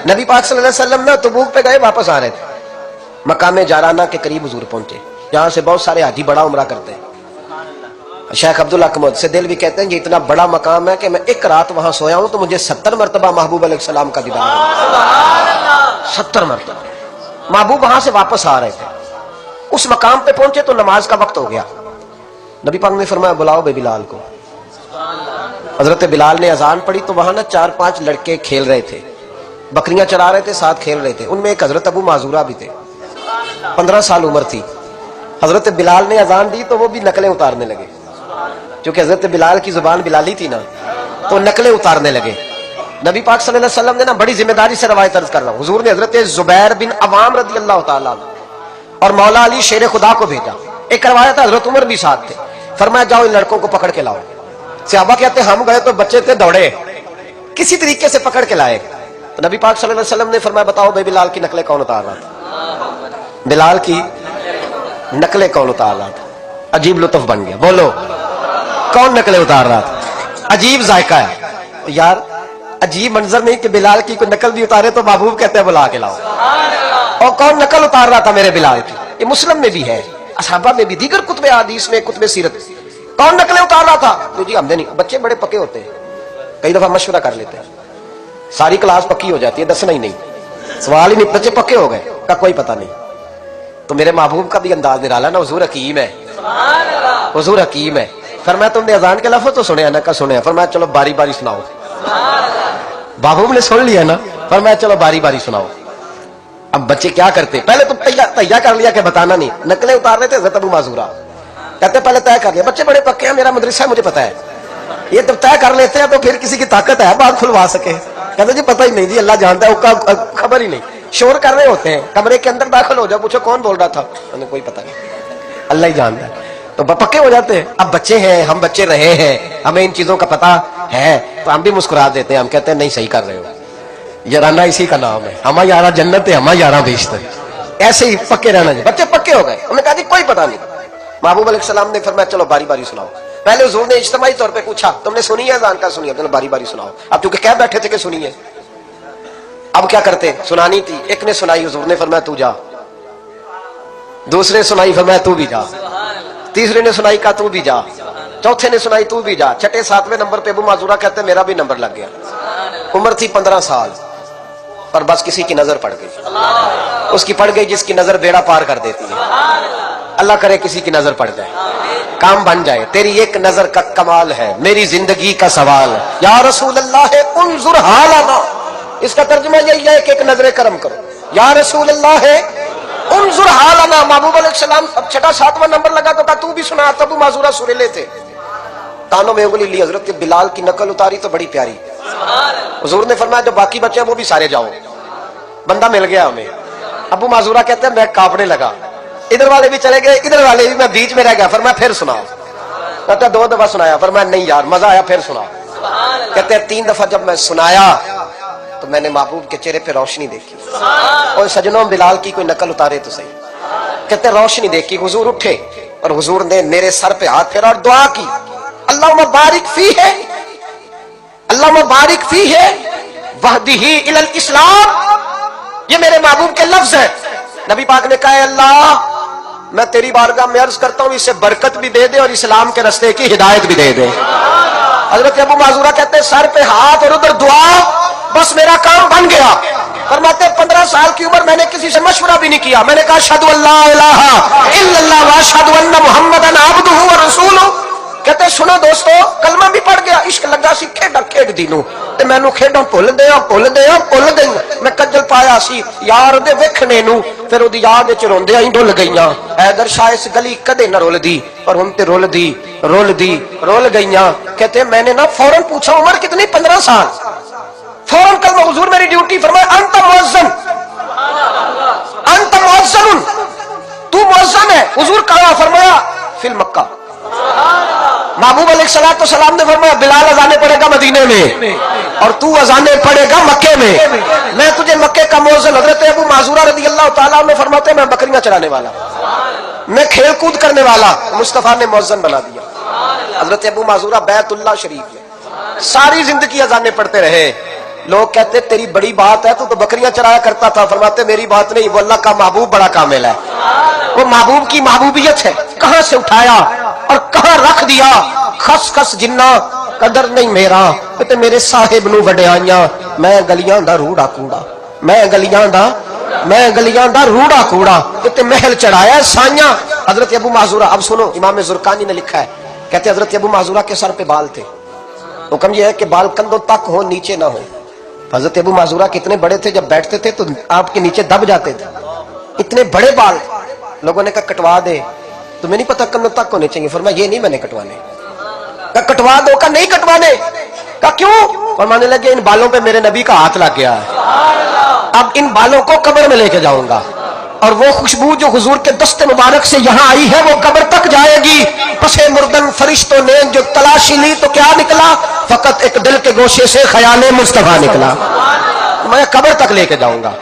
نبی پاک صلی اللہ علیہ وسلم نا تبوک پہ گئے، واپس آ رہے تھے، مقام جارانہ کے قریب حضور پہنچے، یہاں سے بہت سارے حاجی بڑا عمرہ کرتے ہیں۔ شیخ عبدالحق سے دل بھی کہتے ہیں یہ اتنا بڑا مقام ہے کہ میں ایک رات وہاں سویا ہوں تو مجھے 70 مرتبہ محبوب علیہ السلام کا دیدار ہوا، 70 مرتبہ۔ محبوب وہاں سے واپس آ رہے تھے، اس مقام پہ پہنچے تو نماز کا وقت ہو گیا۔ نبی پاک نے فرمایا بلاؤ بے بلال کو۔ حضرت بلال نے اذان پڑھی تو وہاں نا 4-5 لڑکے کھیل رہے تھے، بکریاں چرا رہے تھے، ساتھ کھیل رہے تھے، ان میں ایک حضرت ابو معذورہ بھی تھے، 15 سال عمر تھی۔ حضرت بلال نے اذان دی تو وہ بھی نقلیں اتارنے لگے، کیونکہ حضرت بلال کی زبان بلالی تھی نا، تو نقلیں اتارنے لگے۔ نبی پاک صلی اللہ علیہ وسلم نے نا بڑی ذمہ داری سے روایت عرض کر رہا ہوں، حضور نے حضرت زبیر بن عوام رضی اللہ تعالیٰ عنہ اور مولا علی شیر خدا کو بھیجا، ایک روایت ہے حضرت عمر بھی ساتھ تھے، فرمایا جاؤ ان لڑکوں کو پکڑ کے لاؤ۔ صحابہ کہتے ہیں ہم گئے تو بچے تھے دوڑے، کسی طریقے سے پکڑ کے لائے۔ تو نبی پاک صلی اللہ علیہ وسلم نے فرمایا بتاؤ بے بلال کی نقلیں کون اتار رہا تھا؟ بلال کی نقلیں کون اتار رہا تھا؟ عجیب لطف بن گیا، بولو کون نقلیں اتار رہا تھا؟ عجیب ذائقہ ہے یار، عجیب منظر نہیں کہ بلال کی کوئی نقل بھی اتارے تو محبوب کہتے ہیں بلا کے لاؤ۔ اور کون نقل اتار رہا تھا میرے بلال کی؟ یہ مسلم میں بھی ہے، اصحابہ میں بھی، دیگر کتب حدیث میں، کتب سیرت۔ کون نقلیں اتار رہا تھا؟ تو جی ہم نے نہیں، بچے بڑے پکے ہوتے ہیں، کئی دفعہ مشورہ کر لیتے ہیں، ساری کلاس پکی ہو جاتی ہے، دسنا ہی نہیں، سوال ہی نہیں، بچے پکے ہو گئے کا کوئی پتہ نہیں۔ تو میرے محبوب کا بھی انداز نرالا نا، حضور حکیم ہے، حضور حکیم ہے۔ فرمایا تم نے اذان کے لفظ تو سنے نا؟ کا سنے۔ فرمایا چلو باری باری سناؤ۔ محبوب نے سن لیا نا، فرمایا چلو باری باری سناؤ۔ اب بچے کیا کرتے، پہلے تو تیار کر لیا کہ بتانا نہیں، نقلیں اتار رہے تھے حضرت ابو معذورہ، کہتے پہلے طے کر لیا، بچے بڑے پکے ہیں، میرا مدرسہ ہے مجھے پتا ہے، یہ جب طے کر لیتے ہیں تو پھر کسی کی طاقت ہے بات کھلوا سکے؟ کہتے جی پتہ ہی نہیں جی، اللہ جانتا ہے، اس کا خبر ہی نہیں، شور کر رہے ہوتے ہیں، کمرے کے اندر داخل ہو جاؤ، پوچھو کون بول رہا تھا، انہیں کوئی پتہ نہیں، اللہ ہی جانتا ہے، تو پکے ہو جاتے ہیں۔ اب بچے ہیں، ہم بچے رہے ہیں، ہمیں ان چیزوں کا پتہ ہے، تو ہم بھی مسکرا دیتے ہیں، ہم کہتے ہیں نہیں صحیح کر رہے ہو، یارانہ اسی کا نام ہے، ہمارا یارہ جنت ہے، ہمارا یارہ بیشتر، ایسے ہی پکے رہنا چاہیے۔ بچے پکے ہو گئے، انہوں نے کہا جی کوئی پتہ نہیں۔ محبوب علیہ السلام نے فرمایا چلو باری باری سناؤ۔ پہلے حضور نے اجتماعی طور پہ پوچھا تم نے سنی ہے اذان کا؟ سنی ہے، چلو باری باری سناؤ۔ اب کیونکہ کہہ بیٹھے تھے کہ سنی ہے، اب کیا کرتے، سنانی تھی۔ ایک نے سنائی، حضور نے فرمایا تو جا، دوسرے سنائی، فرمایا تو بھی جا، تیسرے نے سنائی، کہا تو بھی جا، چوتھے نے سنائی، تو بھی جا، چھٹے 7ویں نمبر پہ ابو معذورہ کہتے ہیں میرا بھی نمبر لگ گیا۔ عمر تھی 15 سال، پر بس کسی کی نظر پڑ گئی، اس کی پڑ گئی جس کی نظر بیڑا پار کر دیتی ہے۔ اللہ کرے کسی کی نظر پڑ جائے، کام بن جائے۔ تیری ایک نظر کا کمال ہے، میری زندگی کا سوال ہے، یا رسول اللہ ہے انظر حالنا، اس کا ترجمہ یہی ہے کہ ایک نظر کرم کرو، یا رسول اللہ ہے انظر حالنا۔ محبوب علیہ السلام اب چھٹا 7واں نمبر لگا تو کہا تو بھی سنا، تب معذورہ سریلے تھے، کانوں میں انگلی لی، حضرت بلال کی نقل اتاری تو بڑی پیاری۔ حضور نے فرمایا جو باقی بچے ہیں وہ بھی سارے جاؤ، بندہ مل گیا ہمیں۔ ابو معذورہ کہتے ہیں میں کانپنے لگا، ادھر والے بھی چلے گئے، ادھر والے بھی، میں بیچ میں رہ گیا۔ فرمایا پھر سناؤ، کہتا 2 دفعہ سنایا، فرمایا نہیں یار مزہ آیا پھر سنا۔ کہتے ہیں 3 دفعہ جب میں سنایا تو میں نے محبوب کے چہرے پہ روشنی دیکھی، اور سجنوں بلال کی کوئی نقل اتارے تو صحیح۔ کہتے ہیں روشنی دیکھی، حضور اٹھے اور حضور نے میرے سر پہ ہاتھ پھیرا اور دعا کی، اللہم بارک فیہ، اللہم بارک فیہ وہدہ الی الاسلام۔ یہ میرے محبوب کے لفظ ہیں۔ نبی پاک نے کہا اللہ میں تیری بارگاہ میں عرض کرتا ہوں اسے برکت بھی دے دے اور اسلام کے رستے کی ہدایت بھی دے دے۔ حضرت ابو معذورہ کہتے ہیں سر پہ ہاتھ اور ادھر دعا، بس میرا کام بن گیا۔ فرماتے 15 سال کی عمر میں نے کسی سے مشورہ بھی نہیں کیا، میں نے کہا اشہد ان لا الہ الا اللہ واشہد ان محمدن عبدہ ورسولہ۔ کہتے سنو دوستو کلمہ بھی پڑھ گیا، عشق لگا سی کھیڈا کھیڈ دینوں تے مینوں کھیڈاں بھول دیاں گئی، میں کجل پایا سی یار دے ویکھنے نوں، پھر اودی یاد وچ روندیاں ہی ڈل گئیاں۔ حیدر شاہ اس گلی کدے نہ رول دی، پر ہن تے رول گئیاں۔ کہتے میں نے نا فوراً پوچھا عمر کتنی؟ 15 سال۔ فوراً کلمہ، حضور میری ڈیوٹی، فرمایا انت مؤذن، انت مؤذن، تو مؤذن ہے۔ حضور کہا؟ فرمایا فی المکہ۔ محبوب علیہ السلام نے فرمایا بلال اذانے پڑھے گا مدینے میں اور تو اذانے پڑھے گا مکے میں، میں تجھے مکے کا مؤذن۔ حضرت ابو معذورہ رضی اللہ تعالیٰ عنہ فرماتے ہیں میں بکریاں چرانے والا، میں کھیل کود کرنے والا، مصطفیٰ نے مؤذن بنا دیا۔ حضرت ابو معذورہ بیت اللہ شریف میں ساری زندگی اذانے پڑھتے رہے، لوگ کہتے تیری بڑی بات ہے، تو بکریاں چرایا کرتا تھا. فرماتے میری بات نہیں، وہ اللہ کا محبوب بڑا کامل ہے. وہ محبوب کی محبوبیت ہے. کہاں سے اٹھایا اور کہاں رکھ دیا. خس خس جنہ قدر نہیں میرا، تے میرے صاحب نو وڈیائیاں. میں گلیاں دا روڑا کوڑا، میں گلیاں دا روڑا کوڑا، تے محل چڑھایا سائیاں. حضرت ابو معذورہ، اب سنو، امام زرقانی نے لکھا ہے، کہتے حضرت ابو معذورہ کے سر پہ بال تھے. حکم یہ ہے کہ بال کندھوں تک ہو، نیچے نہ ہو. حضرت ابو معذورہ کتنے بڑے تھے، جب بیٹھتے تھے تو آپ کے نیچے دب جاتے تھے، اتنے بڑے بال. لوگوں نے کہا کٹوا دے، تمہیں نہیں پتا کندھوں تک ہونے چاہیے. فرمایا یہ نہیں میں نے کٹوانے. کہا کٹوا دو. کہا نہیں کٹوانے. کہا کیوں؟ فرمانے لگے ان بالوں پہ میرے نبی کا ہاتھ لگ گیا ہے، اب ان بالوں کو قبر میں لے کے جاؤں گا، اور وہ خوشبو جو حضور کے دست مبارک سے یہاں آئی ہے وہ قبر تک جائے گی. پسے مردن فرشتوں نے جو تلاشی لی تو کیا نکلا؟ فقط ایک دل کے گوشے سے خیال مصطفیٰ نکلا. میں قبر تک لے کے جاؤں گا.